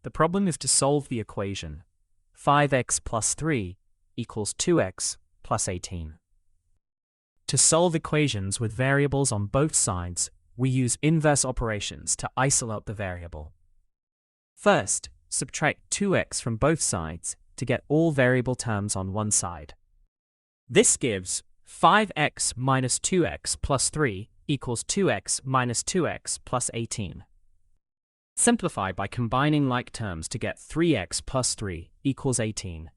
The problem is to solve the equation 5x plus 3 equals 2x plus 18. To solve equations with variables on both sides, we use inverse operations to isolate the variable. First, subtract 2x from both sides to get all variable terms on one side. This gives 5x minus 2x plus 3 equals 2x minus 2x plus 18. Simplify by combining like terms to get 3x plus 3 equals 18.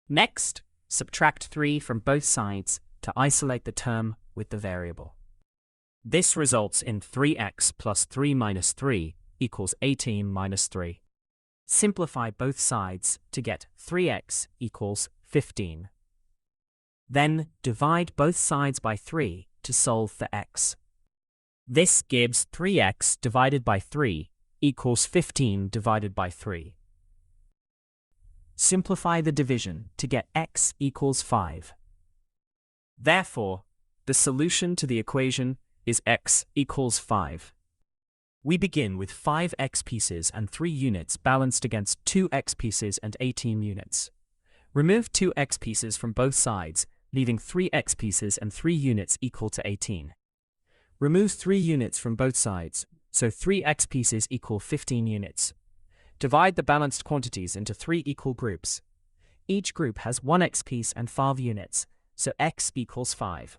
Next, subtract 3 from both sides to isolate the term with the variable. This results in 3x plus 3 minus 3 equals 18 minus 3. Simplify both sides to get 3x equals 15. Then divide both sides by 3 to solve for x. This gives 3x divided by 3 equals 15 divided by 3. Simplify the division to get x equals 5. Therefore, the solution to the equation is x equals 5. We begin with 5 x pieces and 3 units balanced against 2 x pieces and 18 units. Remove 2 x pieces from both sides, leaving 3 x pieces and 3 units equal to 18. Remove 3 units from both sides, so 3 x pieces equal 15 units. Divide the balanced quantities into 3 equal groups. Each group has 1 x piece and 5 units, so x equals 5.